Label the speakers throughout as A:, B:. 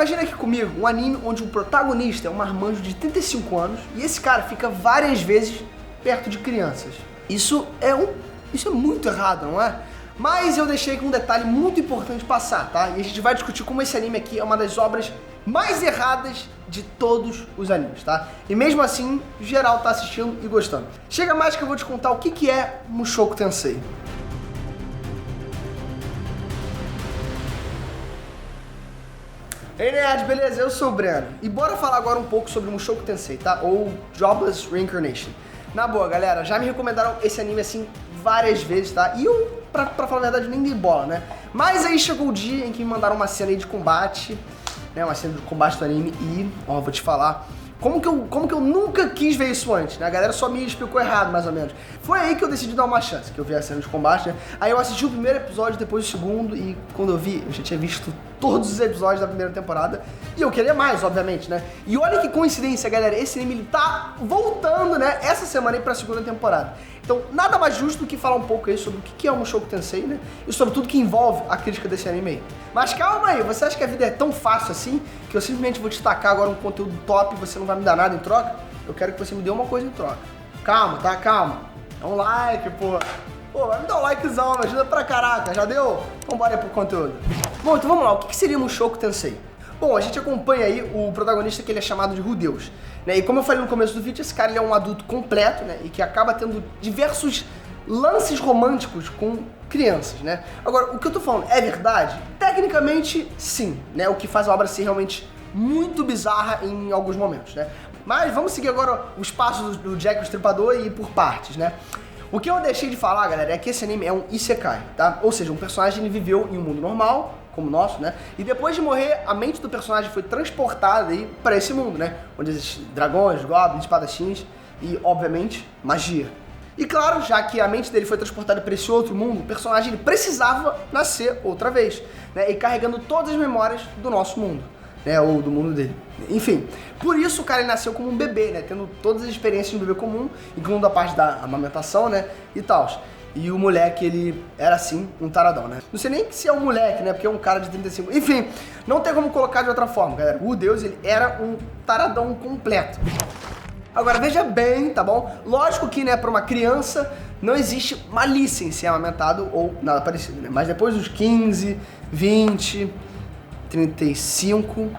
A: Imagina aqui comigo um anime onde o protagonista é um marmanjo de 35 anos e esse cara fica várias vezes perto de crianças. Isso é muito errado, não é? Mas eu deixei com um detalhe muito importante passar, tá? E a gente vai discutir como esse anime aqui é uma das obras mais erradas de todos os animes, tá? E mesmo assim, geral tá assistindo e gostando. Chega mais que eu vou te contar o que é Mushoku Tensei. Ei nerd, beleza? Eu sou o Breno. E bora falar agora um pouco sobre Mushoku Tensei, tá? Ou Jobless Reincarnation. Na boa, galera, já me recomendaram esse anime assim várias vezes, tá? E eu, pra falar a verdade, nem dei bola, né? Mas aí chegou o dia em que me mandaram uma cena aí de combate, né? Uma cena de combate do anime e, ó, vou te falar, como que eu nunca quis ver isso antes, né? A galera só me explicou errado, mais ou menos. Foi aí que eu decidi dar uma chance, que eu vi a cena de combate, né? Aí eu assisti o primeiro episódio, depois o segundo, e quando eu vi, eu já tinha visto todos os episódios da primeira temporada, e eu queria mais, obviamente, né? E olha que coincidência, galera, esse anime ele tá voltando, né, essa semana aí pra segunda temporada. Então, nada mais justo do que falar um pouco aí sobre o que é o Mushoku Tensei, né? E sobre tudo que envolve a crítica desse anime aí. Mas calma aí, você acha que a vida é tão fácil assim que eu simplesmente vou te tacar agora um conteúdo top e você não vai me dar nada em troca? Eu quero que você me dê uma coisa em troca. Calma, tá? Calma. Dá um like, pô. Pô, vai me dar um likezão, me ajuda pra caraca. Já deu? Vambora aí pro conteúdo. Bom, então vamos lá. O que seria Mushoku Tensei? Bom, a gente acompanha aí o protagonista que ele é chamado de Rudeus, né? E como eu falei no começo do vídeo, esse cara ele é um adulto completo, né? E que acaba tendo diversos lances românticos com crianças, né? Agora, o que eu tô falando é verdade? Tecnicamente, sim, né? O que faz a obra ser realmente muito bizarra em alguns momentos, né? Mas vamos seguir agora os passos do Jack o Estripador e ir por partes, né? O que eu deixei de falar, galera, é que esse anime é um isekai, tá? Ou seja, um personagem ele viveu em um mundo normal, como o nosso, né? E depois de morrer, a mente do personagem foi transportada aí para esse mundo, né? Onde existem dragões, goblins, espadachins e, obviamente, magia. E claro, já que a mente dele foi transportada para esse outro mundo, o personagem ele precisava nascer outra vez, né? E carregando todas as memórias do nosso mundo, né? Ou do mundo dele. Enfim, por isso o cara ele nasceu como um bebê, né? Tendo todas as experiências de um bebê comum, incluindo a parte da amamentação, né? E tal. E o moleque, ele era assim, um taradão, né? Não sei nem se é um moleque, né? Porque é um cara de 35. Enfim, não tem como colocar de outra forma, galera. O Deus, ele era um taradão completo. Agora, veja bem, tá bom? Lógico que, né, pra uma criança, não existe malícia em ser amamentado ou nada parecido, né? Mas depois dos 15, 20, 35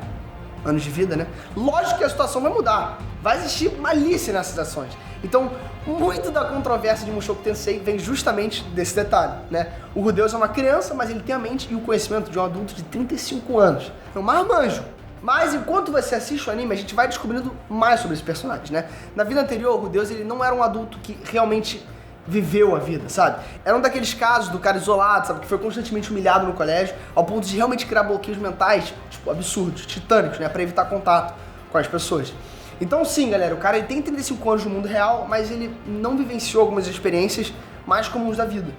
A: anos de vida, né? Lógico que a situação vai mudar. Vai existir malícia nessas ações. Então, muito da controvérsia de Mushoku Tensei vem justamente desse detalhe, né? O Rudeus é uma criança, mas ele tem a mente e o conhecimento de um adulto de 35 anos. É um marmanjo. Mas enquanto você assiste o anime, a gente vai descobrindo mais sobre esse personagem, né? Na vida anterior, o Rudeus ele não era um adulto que realmente viveu a vida, sabe? Era um daqueles casos do cara isolado, sabe? Que foi constantemente humilhado no colégio, ao ponto de realmente criar bloqueios mentais, tipo, absurdos, titânicos, né? Pra evitar contato com as pessoas. Então sim, galera, o cara ele tem 35 anos no mundo real, mas ele não vivenciou algumas experiências mais comuns da vida.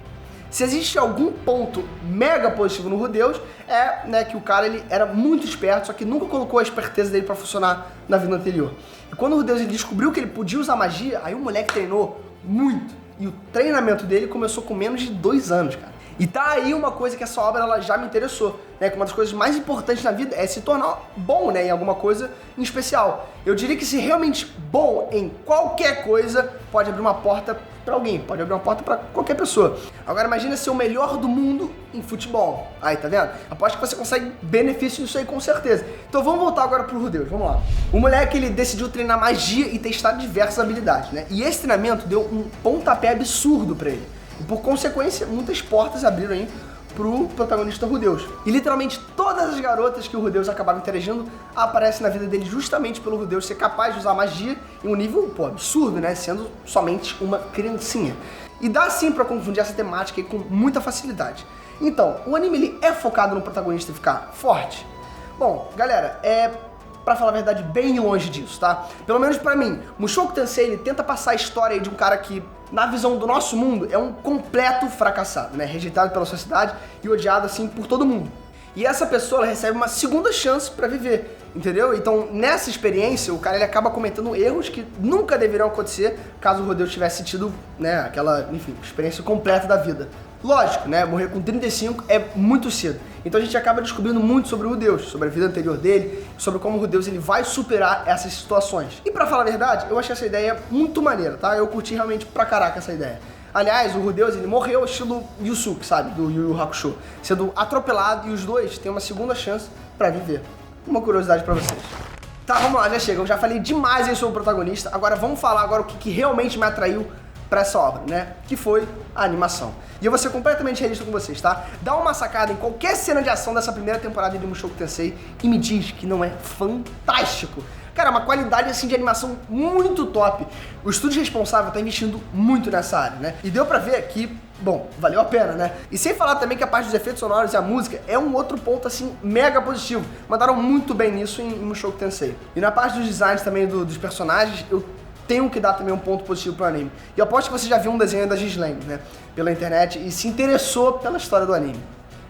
A: Se existe algum ponto mega positivo no Rudeus, é, né, que o cara ele era muito esperto, só que nunca colocou a esperteza dele pra funcionar na vida anterior. E quando o Rudeus ele descobriu que ele podia usar magia, aí o moleque treinou muito. E o treinamento dele começou com menos de 2 anos, cara. E tá aí uma coisa que essa obra ela já me interessou, né? Que uma das coisas mais importantes na vida é se tornar bom, né? Em alguma coisa em especial. Eu diria que ser realmente bom em qualquer coisa pode abrir uma porta pra alguém, pode abrir uma porta pra qualquer pessoa. Agora imagina ser o melhor do mundo em futebol. Aí, tá vendo? Aposto que você consegue benefício disso aí com certeza. Então vamos voltar agora pro Rudeus, vamos lá. O moleque ele decidiu treinar magia e testar diversas habilidades, né? E esse treinamento deu um pontapé absurdo pra ele. E por consequência, muitas portas abriram aí pro protagonista Rudeus. E literalmente todas as garotas que o Rudeus acabava interagindo aparecem na vida dele justamente pelo Rudeus ser capaz de usar magia em um nível, pô, absurdo, né? Sendo somente uma criancinha. E dá sim pra confundir essa temática aí com muita facilidade. Então, o anime ele é focado no protagonista ficar forte? Bom, galera, pra falar a verdade, bem longe disso, tá? Pelo menos pra mim, Mushoku Tensei ele tenta passar a história aí de um cara que, na visão do nosso mundo, é um completo fracassado, né? Rejeitado pela sociedade e odiado, assim, por todo mundo. E essa pessoa, ela recebe uma segunda chance pra viver, entendeu? Então, nessa experiência, o cara, ele acaba cometendo erros que nunca deveriam acontecer caso o Rudeus tivesse tido, né, aquela, enfim, experiência completa da vida Lógico, né? Morrer com 35 é muito cedo. Então a gente acaba descobrindo muito sobre o Rudeus, sobre a vida anterior dele, sobre como o Rudeus ele vai superar essas situações. E pra falar a verdade, eu achei essa ideia muito maneira, tá? Eu curti realmente pra caraca essa ideia. Aliás, o Rudeus, ele morreu estilo Yusuke, sabe? Do Yu Yu Hakusho. Sendo atropelado e os dois têm uma segunda chance pra viver. Uma curiosidade pra vocês. Tá, vamos lá, já chega. Eu já falei demais aí sobre o protagonista. Agora vamos falar agora o que realmente me atraiu pra essa obra, né? Que foi a animação. E eu vou ser completamente realista com vocês, tá? Dá uma sacada em qualquer cena de ação dessa primeira temporada de Mushoku Tensei e me diz que não é fantástico. Cara, uma qualidade assim de animação muito top. O estúdio responsável tá investindo muito nessa área, né? E deu pra ver que, bom, valeu a pena, né? E sem falar também que a parte dos efeitos sonoros e a música é um outro ponto assim mega positivo. Mandaram muito bem nisso em Mushoku Tensei. E na parte dos designs também dos personagens, eu tenho que dar também um ponto positivo pro anime. E eu aposto que você já viu um desenho da Gislaine, né? Pela internet e se interessou pela história do anime.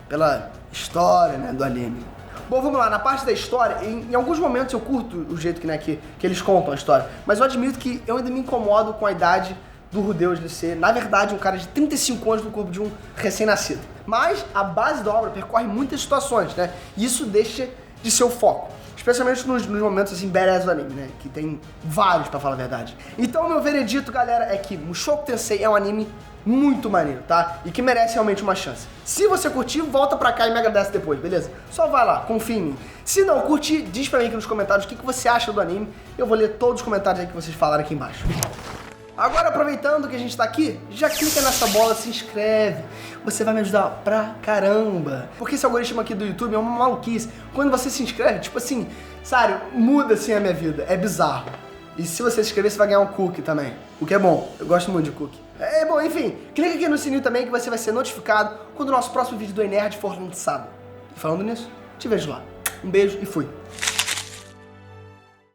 A: Pela história, né, do anime. Bom, vamos lá, na parte da história, em alguns momentos eu curto o jeito que eles contam a história, mas eu admito que eu ainda me incomodo com a idade do Rudeus de ser, na verdade, um cara de 35 anos no corpo de um recém-nascido. Mas a base da obra percorre muitas situações, né? E isso deixa de ser o foco. Especialmente nos momentos assim, badass do anime, né? Que tem vários, pra falar a verdade. Então, meu veredito, galera, é que Mushoku Tensei é um anime muito maneiro, tá? E que merece realmente uma chance. Se você curtir, volta pra cá e me agradece depois, beleza? Só vai lá, confia em mim. Se não curtir, diz pra mim aqui nos comentários o que você acha do anime. Eu vou ler todos os comentários aí que vocês falaram aqui embaixo. Agora, aproveitando que a gente tá aqui, já clica nessa bola, se inscreve. Você vai me ajudar pra caramba. Porque esse algoritmo aqui do YouTube é uma maluquice. Quando você se inscreve, tipo assim, sério, muda assim a minha vida. É bizarro. E se você se inscrever, você vai ganhar um cookie também. O que é bom. Eu gosto muito de cookie. Bom, enfim, clica aqui no sininho também que você vai ser notificado quando o nosso próximo vídeo do Enerd for lançado. E falando nisso, te vejo lá. Um beijo e fui.